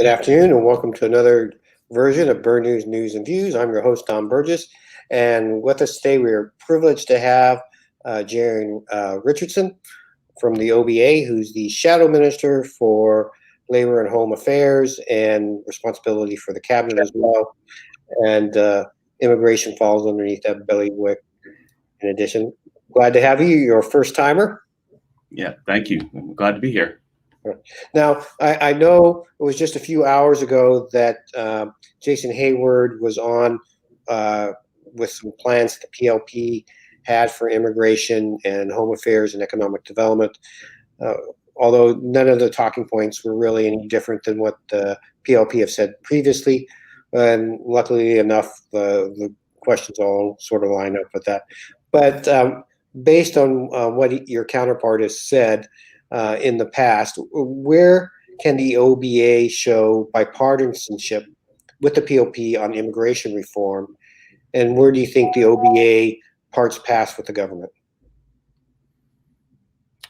afternoon, and welcome to another version of Bird News and Views. I'm your host, Tom Burgess, and with us today, we are privileged to have Jarion Richardson from the OBA, who's the Shadow Minister for Labor and Home Affairs and responsibility for the cabinet as well. And immigration falls underneath that bailiwick. In addition, glad to have you. You're a first timer. Yeah, thank you. I'm glad to be here. Now, I know it was just a few hours ago that Jason Hayward was on with some plans that the PLP had for immigration and home affairs and economic development, although none of the talking points were really any different than what the PLP have said previously. And luckily enough, the questions all sort of line up with that. But based on what your counterpart has said, in the past, where can the OBA show bipartisanship with the PLP on immigration reform, and where do you think the OBA parts pass with the government?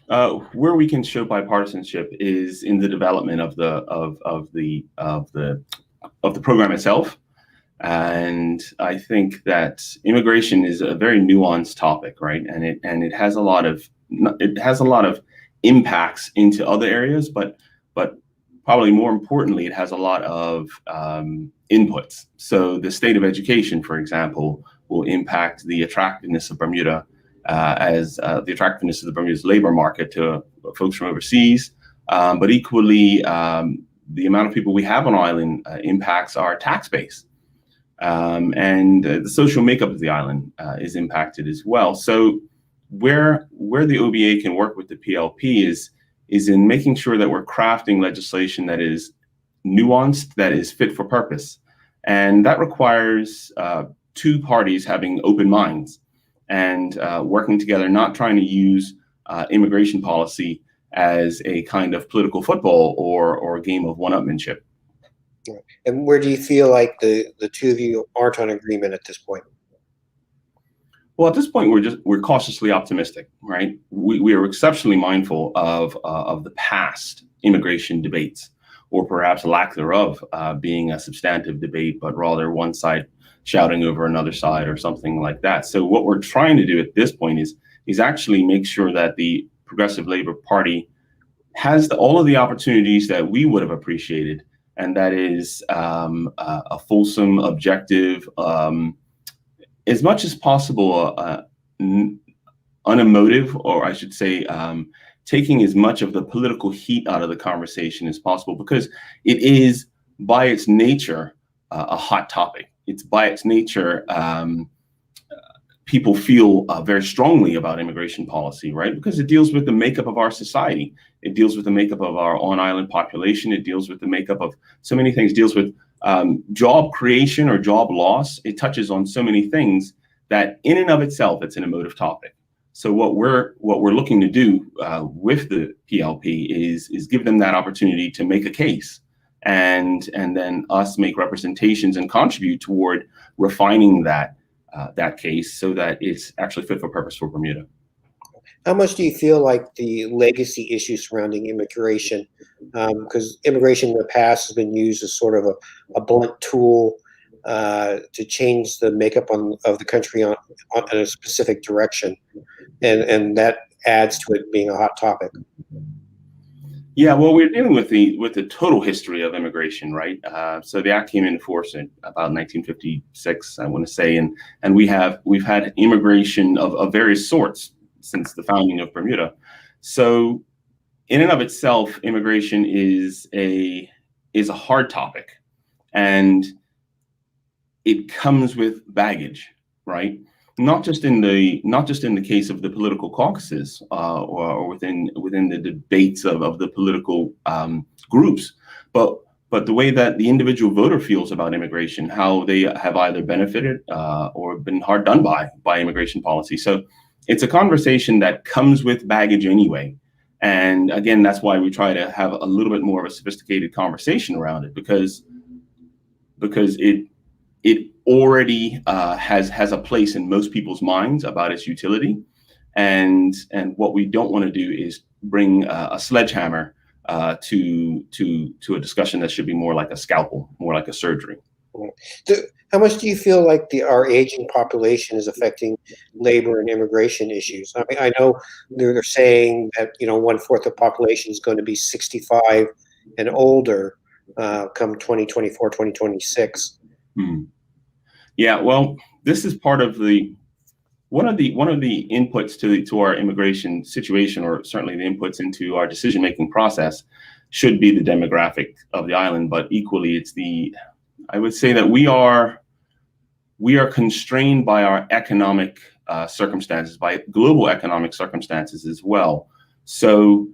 Where we can show bipartisanship is in the development of the program itself, and I think that immigration is a very nuanced topic, right? And it has a lot of impacts into other areas, but probably more importantly, it has a lot of inputs. So the state of education, for example, will impact the attractiveness of Bermuda as the attractiveness of the Bermuda's labor market to folks from overseas. But equally, the amount of people we have on island impacts our tax base. And the social makeup of the island is impacted as well. So where the OBA can work with the PLP is in making sure that we're crafting legislation that is nuanced, that is fit for purpose. And that requires two parties having open minds and working together, not trying to use immigration policy as a kind of political football or a game of one-upmanship. And where do you feel like the two of you aren't on agreement at this point? Well, at this point, we're cautiously optimistic, right? We are exceptionally mindful of the past immigration debates, or perhaps lack thereof, being a substantive debate, but rather one side shouting over another side or something like that. So what we're trying to do at this point is actually make sure that the Progressive Labor Party has all of the opportunities that we would have appreciated, and that is a fulsome, objective, as much as possible, unemotive, or I should say, taking as much of the political heat out of the conversation as possible, because it is, by its nature, a hot topic. It's by its nature, people feel very strongly about immigration policy, right? Because it deals with the makeup of our society. It deals with the makeup of our on-island population. It deals with the makeup of so many things. It deals with job creation or job loss. It touches on so many things that in and of itself, it's an emotive topic. So what we're looking to do with the PLP is give them that opportunity to make a case, and then us make representations and contribute toward refining that case so that it's actually fit for purpose for Bermuda. How much do you feel like the legacy issues surrounding immigration, because immigration in the past has been used as sort of a blunt tool to change the makeup of the country in a specific direction, and that adds to it being a hot topic? Yeah, well, we're dealing with the total history of immigration, right? So the act came into force in about 1956, I want to say, and we've had immigration of various sorts since the founding of Bermuda. So in and of itself, immigration is a hard topic, and it comes with baggage, right? Not just in the case of the political caucuses or within the debates of the political groups, but the way that the individual voter feels about immigration, how they have either benefited or been hard done by immigration policy. So it's a conversation that comes with baggage anyway. And again, that's why we try to have a little bit more of a sophisticated conversation around it, because it already has a place in most people's minds about its utility. And what we don't want to do is bring a sledgehammer to a discussion that should be more like a scalpel, more like a surgery. How much do you feel like our aging population is affecting labor and immigration issues? I mean, I know they're saying that 1/4 of the population is going to be 65 and older come 2024, 2026. Hmm. Yeah, well, this is part of one of the inputs to our immigration situation, or certainly the inputs into our decision making process, should be the demographic of the island. But equally, I would say that we are constrained by our economic circumstances, by global economic circumstances as well. So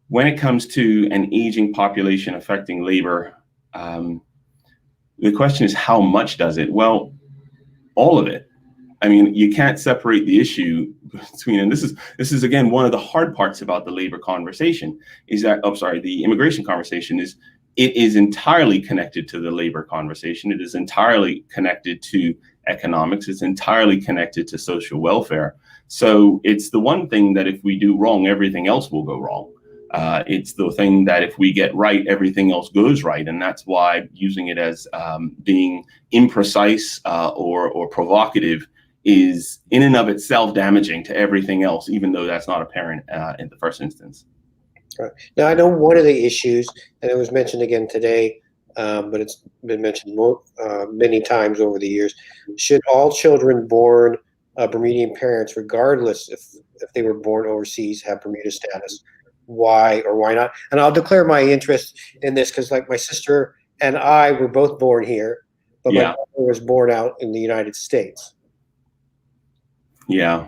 when it comes to an aging population affecting labor, the question is, how much does it? Well, all of it. I mean, you can't separate the issue between, and this is again one of the hard parts about the labor conversation, is that, the immigration conversation is, it is entirely connected to the labor conversation. It is entirely connected to economics. It's entirely connected to social welfare. So it's the one thing that if we do wrong, everything else will go wrong. It's the thing that if we get right, everything else goes right. And that's why using it as being imprecise or provocative is in and of itself damaging to everything else, even though that's not apparent in the first instance. Right. Now, I know one of the issues, and it was mentioned again today, but it's been mentioned many times over the years, should all children born Bermudian parents, regardless if they were born overseas, have Bermuda status? Why or why not? And I'll declare my interest in this because, like, my sister and I were both born here, but my brother was born out in the United States. Yeah.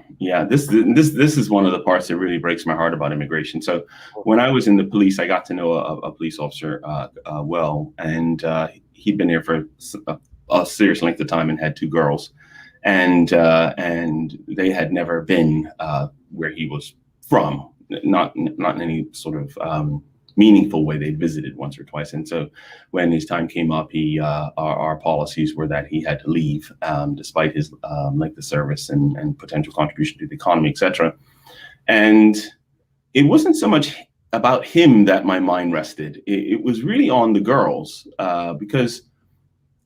This is one of the parts that really breaks my heart about immigration. So when I was in the police, I got to know a police officer well, and he'd been here for a serious length of time and had 2 girls, and they had never been where he was from, not in any sort of meaningful way. They visited once or twice, and so when his time came up, our policies were that he had to leave, despite his length of service and potential contribution to the economy, etc. And it wasn't so much about him that my mind rested. It was really on the girls, because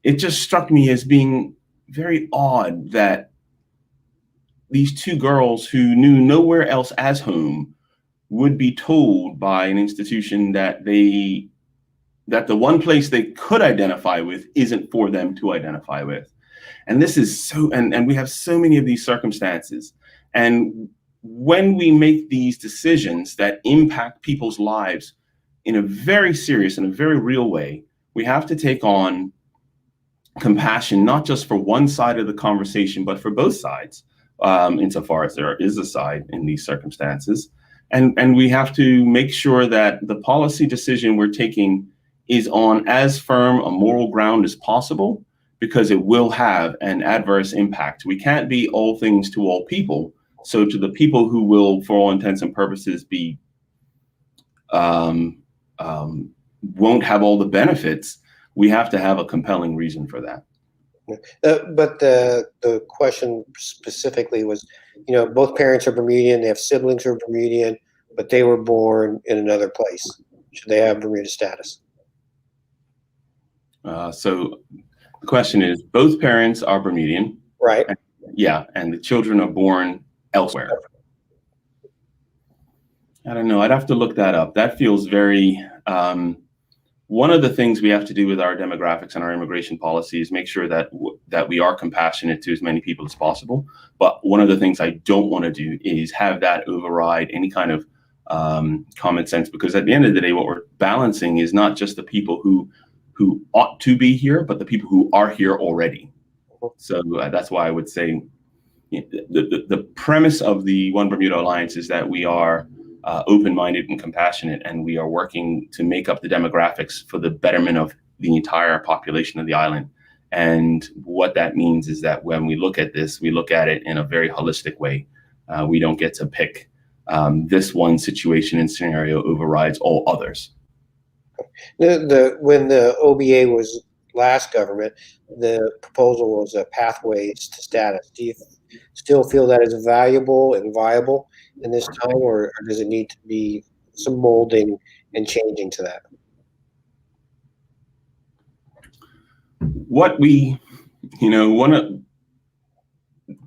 it just struck me as being very odd that these 2 girls who knew nowhere else as home would be told by an institution that the one place they could identify with isn't for them to identify with. And this is and we have so many of these circumstances. And when we make these decisions that impact people's lives in a very serious and a very real way, we have to take on compassion, not just for one side of the conversation, but for both sides, insofar as there is a side in these circumstances. And we have to make sure that the policy decision we're taking is on as firm a moral ground as possible, because it will have an adverse impact. We can't be all things to all people. So to the people who will, for all intents and purposes, be won't have all the benefits, we have to have a compelling reason for that. But the question specifically was, both parents are Bermudian, they have siblings who are Bermudian, but they were born in another place. Should they have Bermuda status? So the question is, both parents are Bermudian. Right. And the children are born elsewhere. I don't know. I'd have to look that up. That feels very... one of the things we have to do with our demographics and our immigration policy is make sure that we are compassionate to as many people as possible. But one of the things I don't want to do is have that override any kind of common sense, because at the end of the day, what we're balancing is not just the people who ought to be here, but the people who are here already. So that's why I would say the premise of the One Bermuda Alliance is that we are open-minded and compassionate, and we are working to make up the demographics for the betterment of the entire population of the island. And what that means is that when we look at this, we look at it in a very holistic way. We don't get to pick this one situation and scenario overrides all others. When the OBA was last government, the proposal was a pathways to status. Do you still feel that is valuable and viable in this time, or does it need to be some molding and changing to that? What we,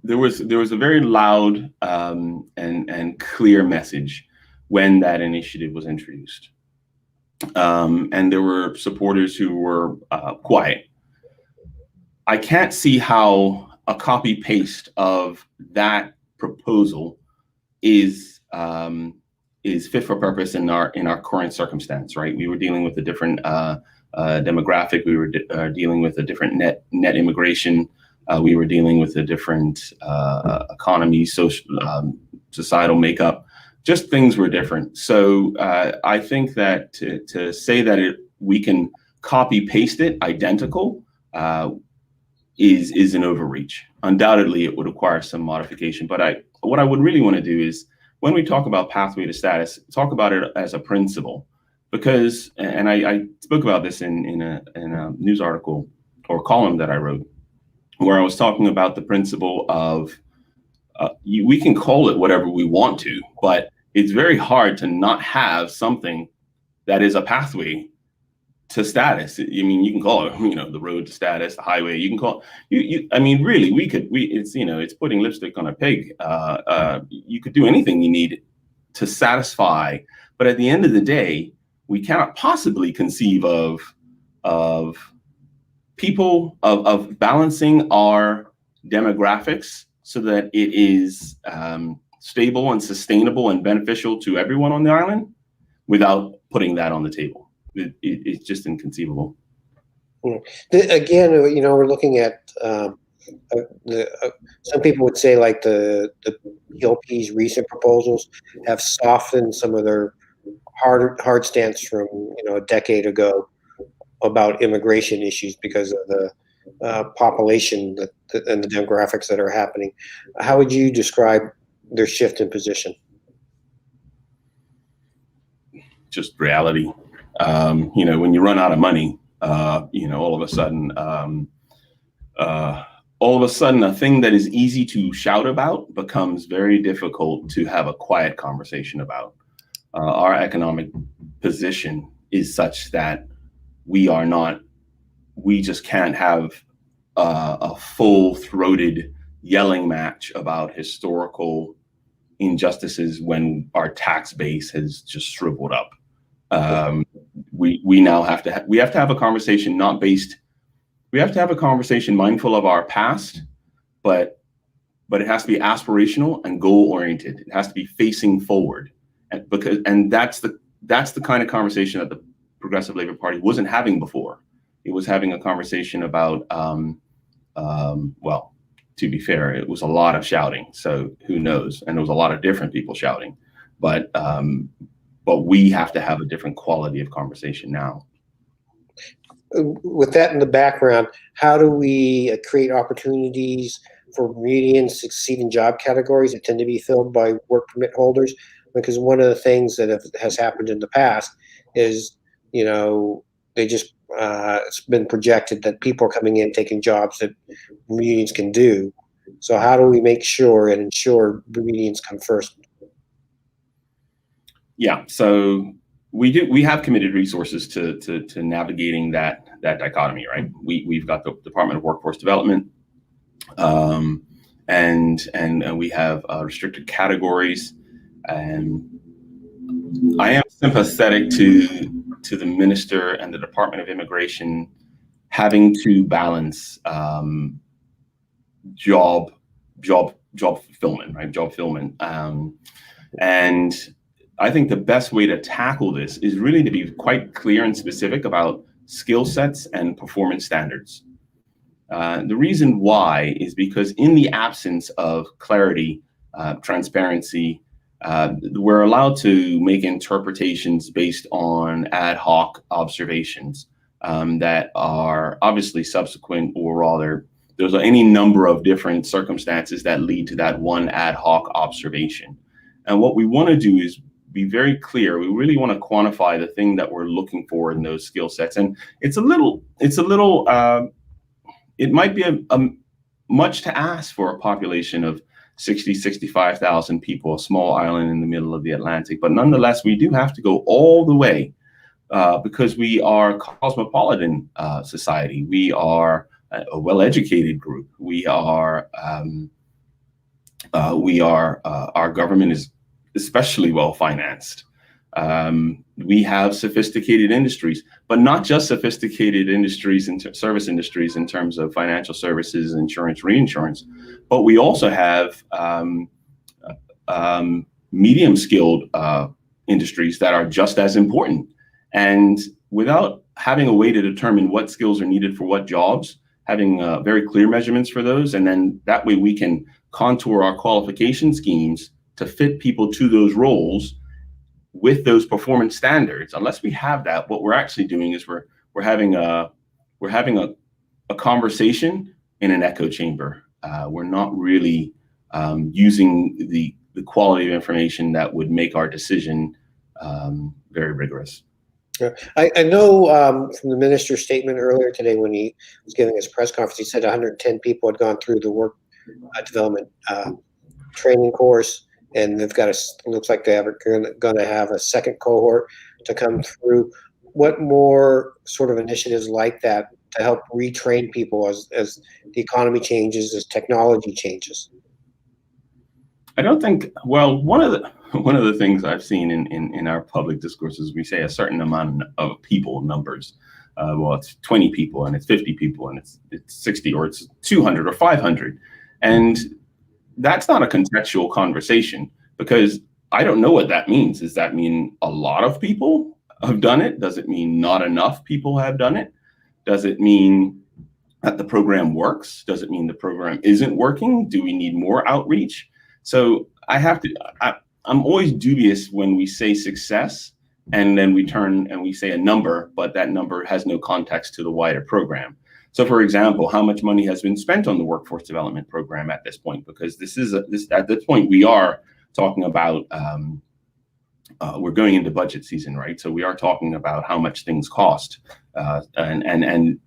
there was a very loud and clear message when that initiative was introduced. And there were supporters who were quiet. I can't see how a copy paste of that proposal is fit for purpose in our current circumstance, right? We were dealing with a different demographic. We were dealing with a different net immigration. We were dealing with a different economy, societal makeup. Just things were different. So I think that to say that we can copy paste it identical is an overreach. Undoubtedly, it would require some modification. But what I would really want to do is, when we talk about pathway to status, talk about it as a principle, because, and I spoke about this in a news article or column that I wrote, where I was talking about the principle of we can call it whatever we want to, but it's very hard to not have something that is a pathway to status. I mean, you can call it, the road to status, the highway. You can call I mean, really, it's putting lipstick on a pig. You could do anything you need to satisfy, but at the end of the day, we cannot possibly conceive of people of balancing our demographics so that it is stable and sustainable and beneficial to everyone on the island without putting that on the table. It's just inconceivable. Again, we're looking at some people would say like the PLP's recent proposals have softened some of their hard stance from a decade ago about immigration issues because of the population and the demographics that are happening. How would you describe their shift in position? Just reality. When you run out of money, all of a sudden, a thing that is easy to shout about becomes very difficult to have a quiet conversation about. Our economic position is such that we just can't have a full-throated yelling match about historical injustices when our tax base has just shriveled up. We now have to have a conversation we have to have a conversation mindful of our past, but it has to be aspirational and goal-oriented. It has to be facing forward, and that's the kind of conversation that the Progressive Labor Party wasn't having before. It was having a conversation about, well, to be fair, it was a lot of shouting. So who knows? And there was a lot of different people shouting, but we have to have a different quality of conversation now. With that in the background, how do we create opportunities for Bermudians to succeed in job categories that tend to be filled by work permit holders? Because one of the things that has happened in the past is, it's been projected that people are coming in taking jobs that Bermudians can do. So how do we make sure and ensure Bermudians come first? Yeah, so we have committed resources to navigating that dichotomy, right? We've got the Department of Workforce Development, and we have restricted categories. And I am sympathetic to the minister and the Department of Immigration having to balance job fulfillment, right? Job fulfillment. And I think the best way to tackle this is really to be quite clear and specific about skill sets and performance standards. The reason why is because in the absence of clarity, transparency, we're allowed to make interpretations based on ad hoc observations that are obviously subsequent, or rather, there's any number of different circumstances that lead to that one ad hoc observation. And what we want to do is be very clear. We really want to quantify the thing that we're looking for in those skill sets. And it might be a much to ask for a population of 65,000 people, a small island in the middle of the Atlantic. But nonetheless, we do have to go all the way because we are a cosmopolitan society. We are a well-educated group. Our government is especially well-financed. We have sophisticated industries, but not just sophisticated industries and service industries in terms of financial services, insurance, reinsurance, but we also have medium-skilled industries that are just as important. And without having a way to determine what skills are needed for what jobs, having very clear measurements for those, and then that way we can contour our qualification schemes to fit people to those roles with those performance standards. Unless we have that, what we're actually doing is we're having a conversation in an echo chamber. We're not really using the quality of information that would make our decision very rigorous. I know from the minister's statement earlier today when he was giving his press conference, he said 110 people had gone through the work development training course, and they've got looks like they're going to have a second cohort to come through. What more sort of initiatives like that to help retrain people as the economy changes, as technology changes? I don't think, well, one of the things I've seen in our public discourses, we say a certain amount of people numbers. Well, it's 20 people and it's 50 people and it's 60 or it's 200 or 500. And that's not a contextual conversation because I don't know what that means. Does that mean a lot of people have done it? Does it mean not enough people have done it? Does it mean that the program works? Does it mean the program isn't working? Do we need more outreach? So I'm always dubious when we say success and then we turn and we say a number, but that number has no context to the wider program. So for example, how much money has been spent on the workforce development program at this point? Because at this point we are talking about, we're going into budget season, right? So we are talking about how much things cost and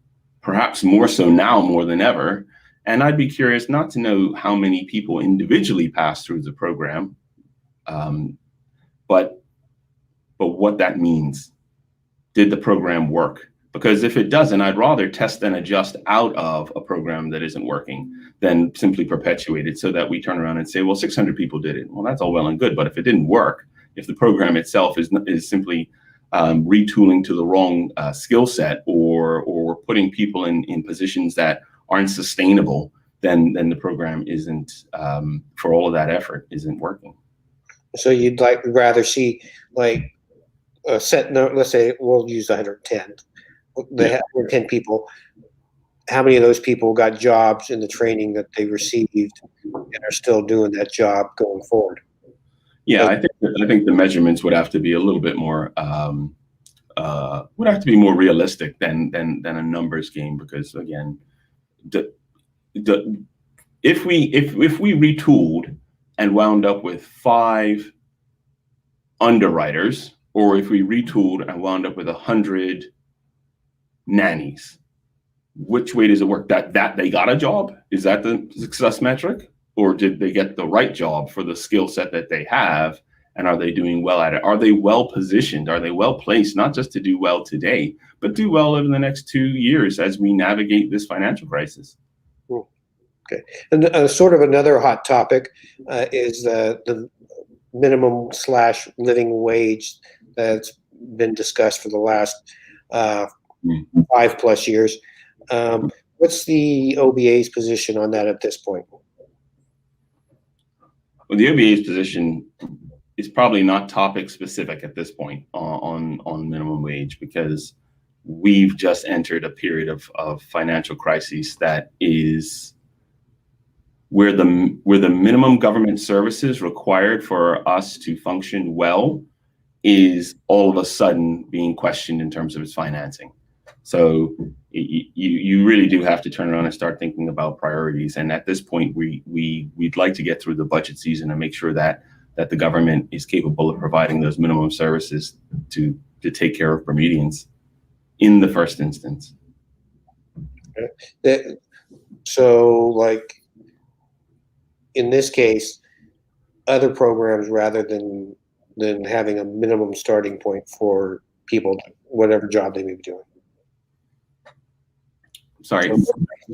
perhaps more so now more than ever. And I'd be curious not to know how many people individually pass through the program, but what that means. Did the program work? Because if it doesn't, I'd rather test and adjust out of a program that isn't working than simply perpetuate it so that we turn around and say, well, 600 people did it. Well, that's all well and good. But if it didn't work, if the program itself is simply retooling to the wrong skill set or putting people in positions that aren't sustainable, then the program isn't, for all of that effort, isn't working. So you'd rather see like a set note, let's say we'll use 110. They have 110 people. How many of those people got jobs in the training that they received and are still doing that job going forward? Yeah, I think the measurements would have to be a little bit more realistic than a numbers game, because again, if we retooled and wound up with 5 underwriters, or if we retooled and wound up with 100 nannies, which way does it work? That they got a job? Is that the success metric? Or did they get the right job for the skill set that they have? And are they doing well at it? Are they well positioned? Are they well placed, not just to do well today, but do well over the next 2 years as we navigate this financial crisis? Okay. And sort of another hot topic is the minimum / living wage that's been discussed for the last 5+ years. What's the OBA's position on that at this point? Well, the OBA's position is probably not topic specific at this point on minimum wage, because we've just entered a period of financial crisis that is where the minimum government services required for us to function well is all of a sudden being questioned in terms of its financing. So you really do have to turn around and start thinking about priorities. And at this point, we'd like to get through the budget season and make sure that the government is capable of providing those minimum services to take care of Bermudians in the first instance. So, like, in this case, other programs rather than having a minimum starting point for people, whatever job they may be doing. Sorry.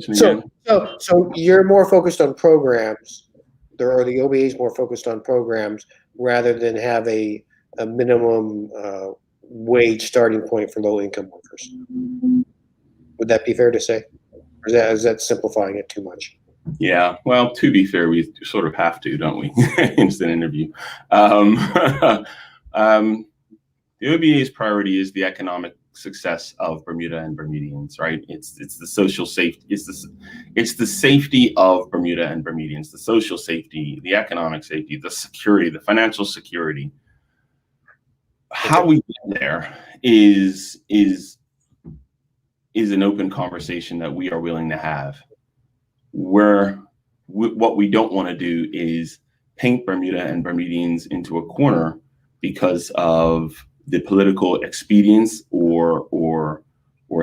So you're more focused on programs, or the OBA is more focused on programs rather than have a minimum wage starting point for low income workers. Would that be fair to say? Or is that simplifying it too much? Yeah, well, to be fair, we sort of have to, don't we? Instant interview. The OBA's priority is the economic success of Bermuda and Bermudians, right? It's the social safety. It's the safety of Bermuda and Bermudians, the social safety, the economic safety, the security, the financial security. How we get there is an open conversation that we are willing to have. What we don't want to do is paint Bermuda and Bermudians into a corner because of the political expedience or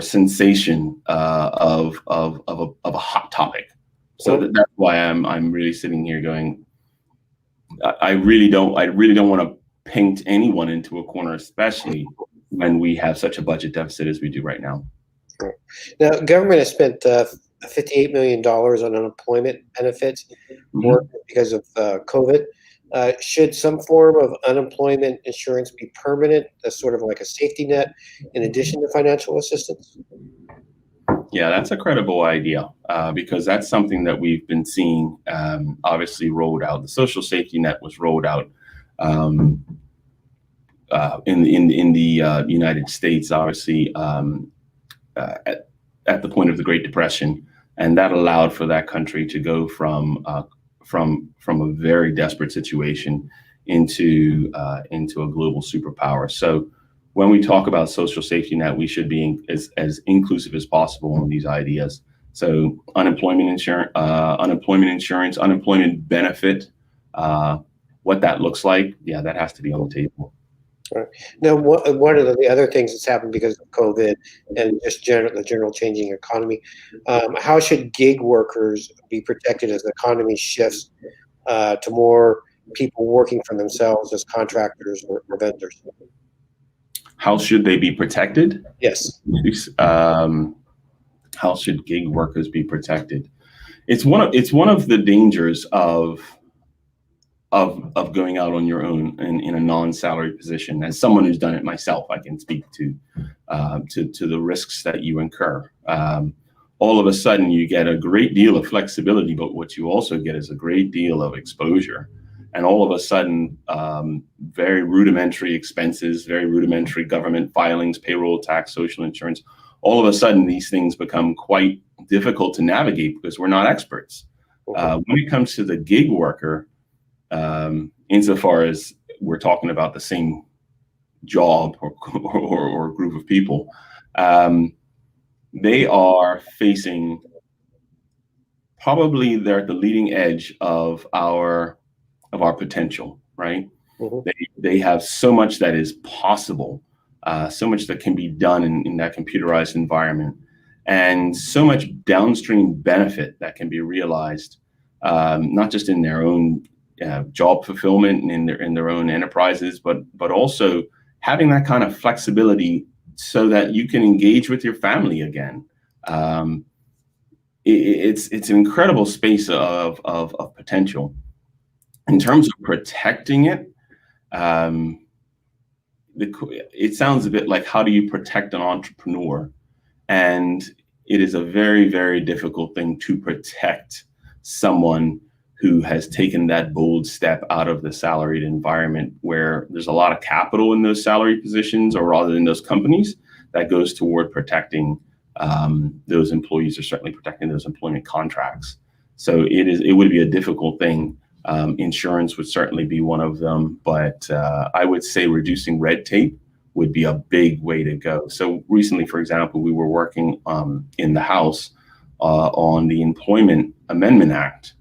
sensation of a hot topic. So that's why I'm really sitting here going, I really don't want to paint anyone into a corner, especially when we have such a budget deficit as we do right now. Now, government has spent $58 million on unemployment benefits because of COVID. Should some form of unemployment insurance be permanent, as sort of like a safety net, in addition to financial assistance? Yeah, that's a credible idea because that's something that we've been seeing obviously rolled out. The social safety net was rolled out in the United States, obviously at the point of the Great Depression, and that allowed for that country to go from a very desperate situation into a global superpower. So when we talk about social safety net, we should be as inclusive as possible on these ideas. So unemployment insurance, unemployment benefit, what that looks like, yeah, that has to be on the table. Right. Now, one of the other things that's happened because of COVID and just the general changing economy, how should gig workers be protected as the economy shifts to more people working for themselves as contractors or vendors? How should they be protected? Yes. How should gig workers be protected? It's one of the dangers of going out on your own in a non-salary position. As someone who's done it myself, I can speak to the risks that you incur. All of a sudden, you get a great deal of flexibility, but what you also get is a great deal of exposure. And all of a sudden, very rudimentary expenses, very rudimentary government filings, payroll tax, social insurance. All of a sudden, these things become quite difficult to navigate because we're not experts. When it comes to the gig worker, insofar as we're talking about the same job or group of people, they are facing, probably they're at the leading edge of our potential, right? Mm-hmm. They have so much that is possible, so much that can be done in that computerized environment, and so much downstream benefit that can be realized, not just in their own job fulfillment and in their own enterprises, but also having that kind of flexibility so that you can engage with your family again. It's an incredible space of potential. In terms of protecting it, it sounds a bit like, how do you protect an entrepreneur? And it is a very, very difficult thing to protect someone who has taken that bold step out of the salaried environment, where there's a lot of capital in those salary positions, or rather in those companies, that goes toward protecting those employees, or certainly protecting those employment contracts. So it would be a difficult thing. Insurance would certainly be one of them, but I would say reducing red tape would be a big way to go. So recently, for example, we were working in the House on the Employment Amendment Act,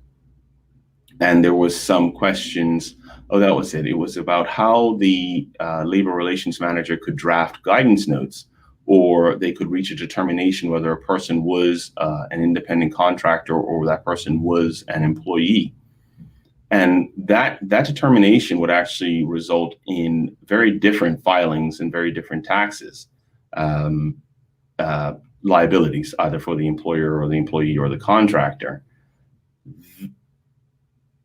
and there was some questions. Oh, that was it. It was about how the labor relations manager could draft guidance notes, or they could reach a determination whether a person was an independent contractor or that person was an employee. And that determination would actually result in very different filings and very different taxes, liabilities, either for the employer or the employee or the contractor.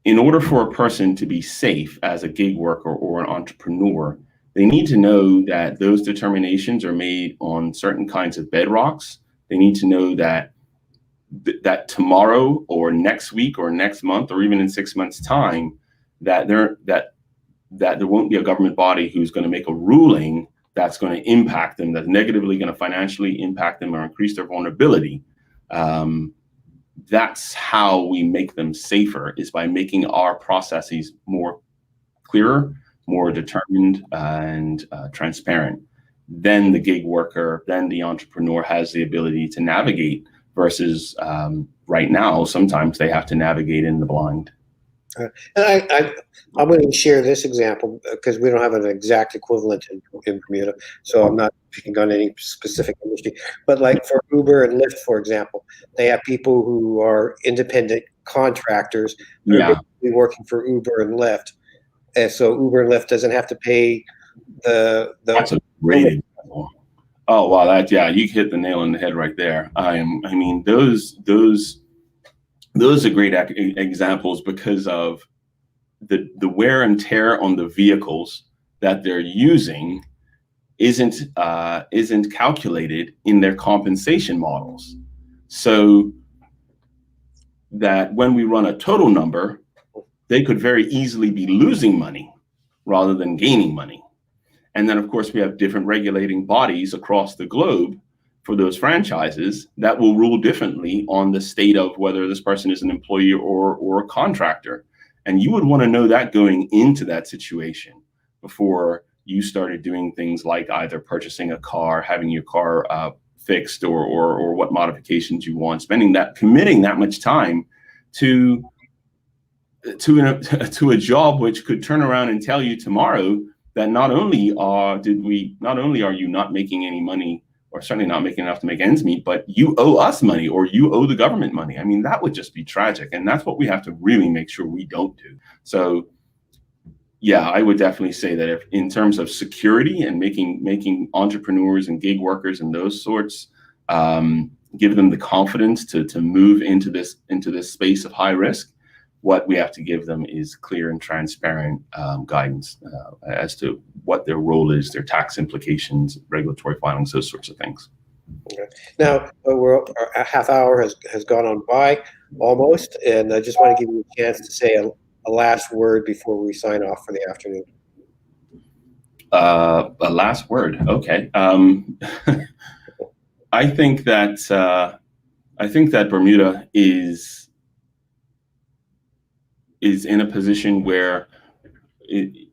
In order for a person to be safe as a gig worker or an entrepreneur, they need to know that those determinations are made on certain kinds of bedrocks. They need to know that tomorrow or next week or next month or even in 6 months' time, that there won't be a government body who's going to make a ruling that's going to impact them, that's negatively going to financially impact them or increase their vulnerability. That's how we make them safer, is by making our processes more clearer, more determined, and transparent. Then the gig worker, then the entrepreneur has the ability to navigate, versus right now, sometimes they have to navigate in the blind. And I'm going to share this example because we don't have an exact equivalent in Bermuda, so I'm not picking on any specific industry. But like for Uber and Lyft, for example, they have people who are independent contractors who are basically working for Uber and Lyft, and so Uber and Lyft doesn't have to pay the. That's a great example. Oh wow, you hit the nail on the head right there. I mean, those are great examples because of the wear and tear on the vehicles that they're using isn't calculated in their compensation models. So that when we run a total number, they could very easily be losing money rather than gaining money. And then, of course, we have different regulating bodies across the globe for those franchises that will rule differently on the state of whether this person is an employee or a contractor. And you would want to know that going into that situation before you started doing things like either purchasing a car, having your car fixed, or what modifications you want, committing that much time to a job which could turn around and tell you tomorrow that not only are you not making any money, or certainly not making enough to make ends meet, but you owe us money, or you owe the government money. I mean, that would just be tragic. And that's what we have to really make sure we don't do. So yeah, I would definitely say that if in terms of security and making entrepreneurs and gig workers and those sorts, give them the confidence to move into this space of high risk, what we have to give them is clear and transparent guidance as to what their role is, their tax implications, regulatory filings, those sorts of things. Okay. Now, our half hour has gone on by almost, and I just want to give you a chance to say a last word before we sign off for the afternoon. A last word, okay. I think that Bermuda is in a position where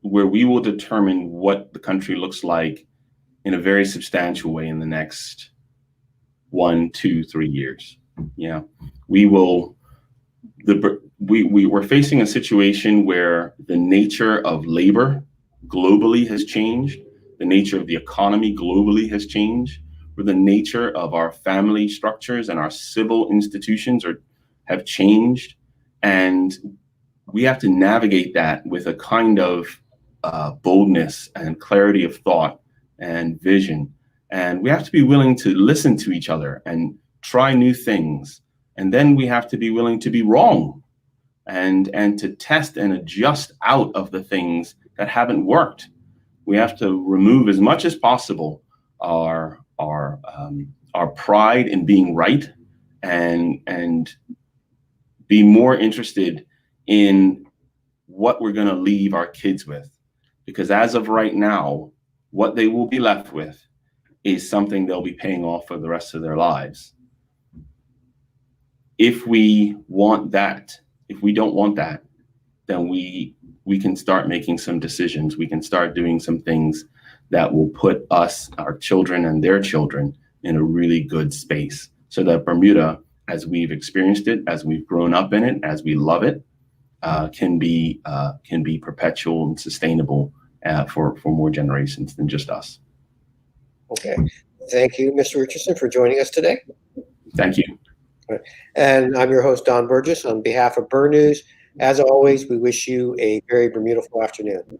we will determine what the country looks like in a very substantial way in the next 1, 2, 3 years. Yeah, we're facing a situation where the nature of labor globally has changed. The nature of the economy globally has changed. Where the nature of our family structures and our civil institutions have changed, and we have to navigate that with a kind of boldness and clarity of thought and vision. And we have to be willing to listen to each other and try new things. And then we have to be willing to be wrong and to test and adjust out of the things that haven't worked. We have to remove as much as possible our pride in being right, and be more interested in what we're going to leave our kids with. Because as of right now, what they will be left with is something they'll be paying off for the rest of their lives. If we want that, if we don't want that, then we can start making some decisions. We can start doing some things that will put us, our children and their children, in a really good space, so that Bermuda, as we've experienced it, as we've grown up in it, as we love it, can be perpetual and sustainable for more generations than just us. Okay. Thank you, Mr. Richardson, for joining us today. Thank you. And I'm your host, Don Burgess. On behalf of Burr News, As always, we wish you a very beautiful afternoon.